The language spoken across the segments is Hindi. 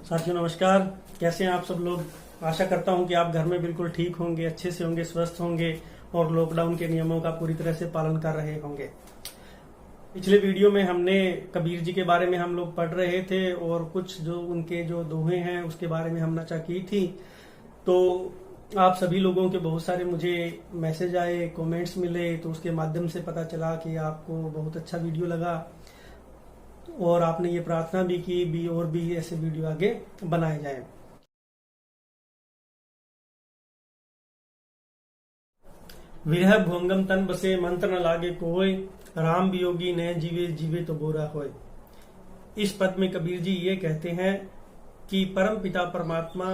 साथियों नमस्कार। कैसे हैं आप सब लोग। आशा करता हूं कि आप घर में बिल्कुल ठीक होंगे, अच्छे से होंगे, स्वस्थ होंगे और लॉकडाउन के नियमों का पूरी तरह से पालन कर रहे होंगे। पिछले वीडियो में हमने कबीर जी के बारे में हम लोग पढ़ रहे थे और कुछ जो उनके जो दोहे हैं उसके बारे में हम चर्चा की थी। तो आप सभी लोगों के बहुत सारे मुझे मैसेज आए, कमेंट्स मिले, तो उसके माध्यम से पता चला कि आपको बहुत अच्छा वीडियो लगा और आपने ये प्रार्थना भी की और भी ऐसे वीडियो आगे बनाए जाएं। विरह भोंगम तन बसे मंत्र न लागे कोय, राम वियोगी न जीवे जीवे तो बोरा होय। इस पद में कबीर जी ये कहते हैं कि परम पिता परमात्मा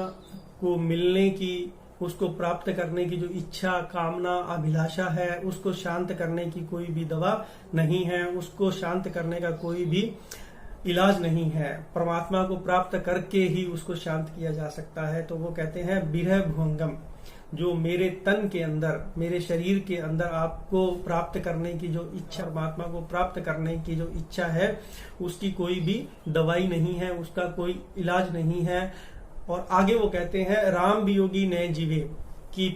को मिलने की, उसको प्राप्त करने की जो इच्छा, कामना, अभिलाषा है, उसको शांत करने की कोई भी दवा नहीं है, उसको शांत करने का कोई भी इलाज नहीं है। परमात्मा को प्राप्त करके ही उसको शांत किया जा सकता है। तो वो कहते हैं विरह भोंगम, जो मेरे तन के अंदर, मेरे शरीर के अंदर आपको प्राप्त करने की जो इच्छा, परमात्मा को प्राप्त करने की जो इच्छा है, उसकी कोई भी दवाई नहीं है, उसका कोई इलाज नहीं है। और आगे वो कहते हैं राम वियोगी न जीवे, कि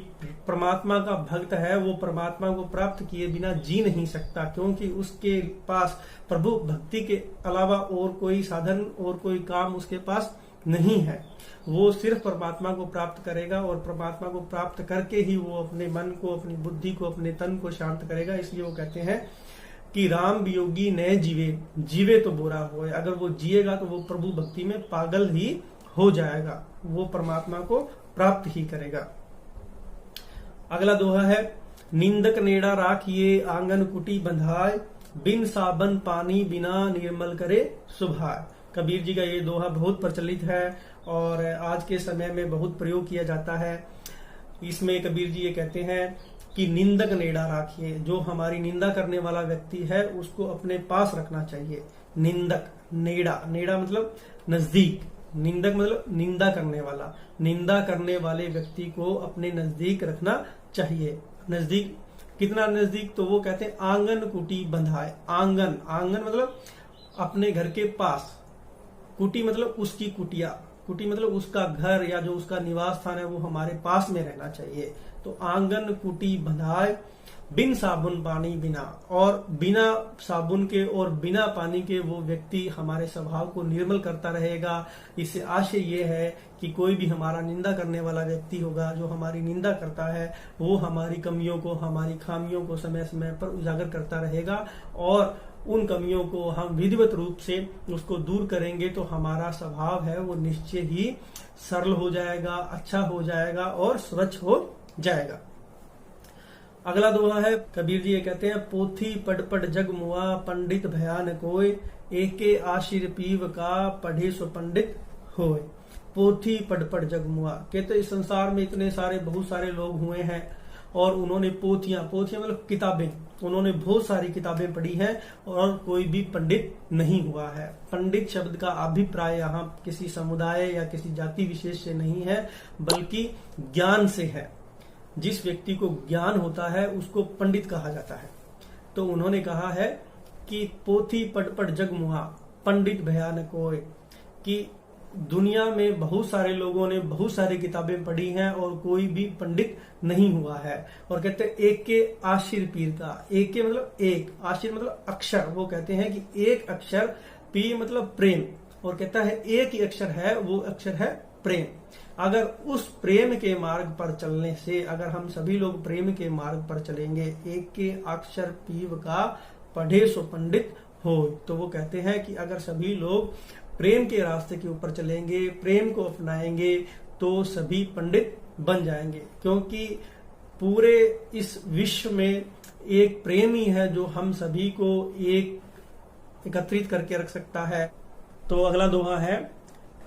परमात्मा का भक्त है वो परमात्मा को प्राप्त किए बिना जी नहीं सकता, क्योंकि उसके पास प्रभु भक्ति के अलावा और कोई साधन और कोई काम उसके पास नहीं है। वो सिर्फ परमात्मा को प्राप्त करेगा और परमात्मा को प्राप्त करके ही वो अपने मन को, अपनी बुद्धि को, अपने तन को शांत करेगा। इसलिए वो कहते हैं कि राम वियोगी न जीवे, जीवे तो बुरा होए। अगर वो जिएगा तो वो प्रभु भक्ति में पागल ही हो जाएगा, वो परमात्मा को प्राप्त ही करेगा। अगला दोहा है निंदक नेड़ा राखिए आंगन कुटी बंधाए, बिन साबन पानी बिना निर्मल करे सुभाए। कबीर जी का ये दोहा बहुत प्रचलित है और आज के समय में बहुत प्रयोग किया जाता है। इसमें कबीर जी ये कहते हैं कि निंदक नेड़ा राखिए, जो हमारी निंदा करने वाला व्यक्ति है उसको अपने पास रखना चाहिए। निंदक, नेड़ा, नेड़ा मतलब नजदीक, निंदक मतलब निंदा करने वाला, निंदा करने वाले व्यक्ति को अपने नजदीक रखना चाहिए। नजदीक, कितना नजदीक? तो वो कहते हैं आंगन कुटी बंधाए। आंगन, आंगन मतलब अपने घर के पास, कुटी मतलब उसकी कुटिया, कुटी मतलब उसका घर या जो उसका निवास स्थान है वो हमारे पास में रहना चाहिए। तो आंगन कुटी बंधाए बिन साबुन पानी बिना, और बिना साबुन के और बिना पानी के वो व्यक्ति हमारे स्वभाव को निर्मल करता रहेगा। इससे आशय ये है कि कोई भी हमारा निंदा करने वाला व्यक्ति होगा, जो हमारी निंदा करता है, वो हमारी कमियों को, हमारी खामियों को समय समय पर उजागर करता रहेगा और उन कमियों को हम विधिवत रूप से उसको दूर करेंगे तो हमारा स्वभाव है वो निश्चय ही सरल हो जाएगा, अच्छा हो जाएगा और स्वच्छ हो जाएगा। अगला दोहा है, कबीर जी ये कहते हैं पोथी पढ़ पढ़ जग मुआ, पंडित भयान कोय, एके आशीर पीव का पढ़े सो पंडित होय। पोथी पढ़ पढ़ जग मुआ, कहते इस संसार में इतने सारे, बहुत सारे लोग हुए हैं और उन्होंने पोथियां, पोथियां मतलब किताबें, उन्होंने बहुत सारी किताबें पढ़ी हैं और कोई भी पंडित नहीं हुआ है। पंडित शब्द का अभिप्राय यहाँ किसी समुदाय या किसी जाति विशेष से नहीं है, बल्कि ज्ञान से है। जिस व्यक्ति को ज्ञान होता है उसको पंडित कहा जाता है। तो उन्होंने कहा है कि पोथी पढ़ पढ़ जग मुआ, पंडित भयान कोय, कि दुनिया में बहुत सारे लोगों ने बहुत सारी किताबें पढ़ी हैं और कोई भी पंडित नहीं हुआ है। और कहते हैं एक के आशीर पीर का, एक के मतलब एक, आशीर मतलब अक्षर, वो कहते हैं कि एक अक्षर, पी मतलब प्रेम, और कहता है एक ही अक्षर है, वो अक्षर है प्रेम। अगर उस प्रेम के मार्ग पर चलने से, अगर हम सभी लोग प्रेम के मार्ग पर चलेंगे, एक के अक्षर पीव का पढ़े सो पंडित हो, तो वो कहते हैं कि अगर सभी लोग प्रेम के रास्ते के ऊपर चलेंगे, प्रेम को अपनाएंगे, तो सभी पंडित बन जाएंगे। क्योंकि पूरे इस विश्व में एक प्रेम ही है जो हम सभी को एकत्रित करके रख सकता है। तो अगला दोहा है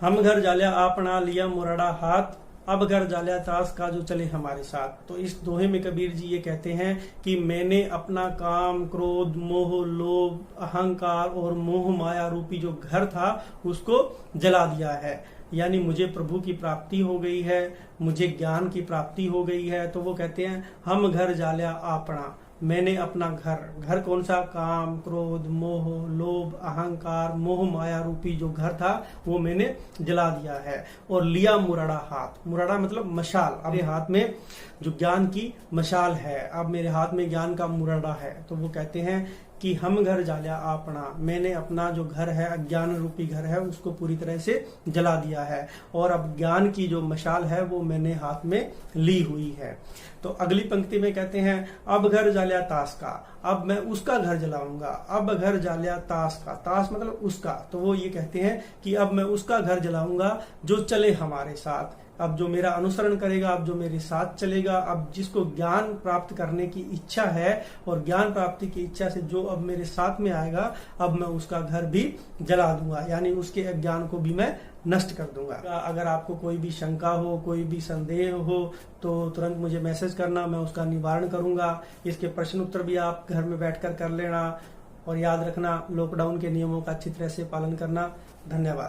हम घर जालिया आपना लिया मुरड़ा हाथ, अब घर जालिया ताश का जो चले हमारे साथ। तो इस दोहे में कबीर जी ये कहते हैं कि मैंने अपना काम, क्रोध, मोह, लोभ, अहंकार और मोह माया रूपी जो घर था उसको जला दिया है। यानी मुझे प्रभु की प्राप्ति हो गई है, मुझे ज्ञान की प्राप्ति हो गई है। तो वो कहते हैं हम घर जालिया आपना, मैंने अपना घर कौन सा, काम, क्रोध, मोह, लोभ, अहंकार, मोह माया रूपी जो घर था वो मैंने जला दिया है। और लिया मुरड़ा हाथ, मुरड़ा मतलब मशाल, अब मेरे हाथ में जो ज्ञान की मशाल है, अब मेरे हाथ में ज्ञान का मुरड़ा है। तो वो कहते हैं कि हम घर जालिया आपना, मैंने अपना जो घर है, अज्ञान रूपी घर है, उसको पूरी तरह से जला दिया है और अब ज्ञान की जो मशाल है वो मैंने हाथ में ली हुई है। तो अगली पंक्ति में कहते हैं अब घर जालिया ताश का, अब मैं उसका घर जलाऊंगा। अब घर जालिया ताश का, ताश मतलब उसका, तो वो ये कहते हैं कि अब मैं उसका घर जलाऊंगा जो चले हमारे साथ, अब जो मेरा अनुसरण करेगा, अब जो मेरे साथ चलेगा, अब जिसको ज्ञान प्राप्त करने की इच्छा है और ज्ञान प्राप्ति की इच्छा से जो अब मेरे साथ में आएगा, अब मैं उसका घर भी जला दूंगा, यानी उसके अज्ञान को भी मैं नष्ट कर दूंगा। अगर आपको कोई भी शंका हो, कोई भी संदेह हो तो तुरंत मुझे मैसेज करना, मैं उसका निवारण करूंगा। इसके प्रश्न उत्तर भी आप घर में बैठकर कर लेना और याद रखना लॉकडाउन के नियमों का अच्छी तरह से पालन करना। धन्यवाद।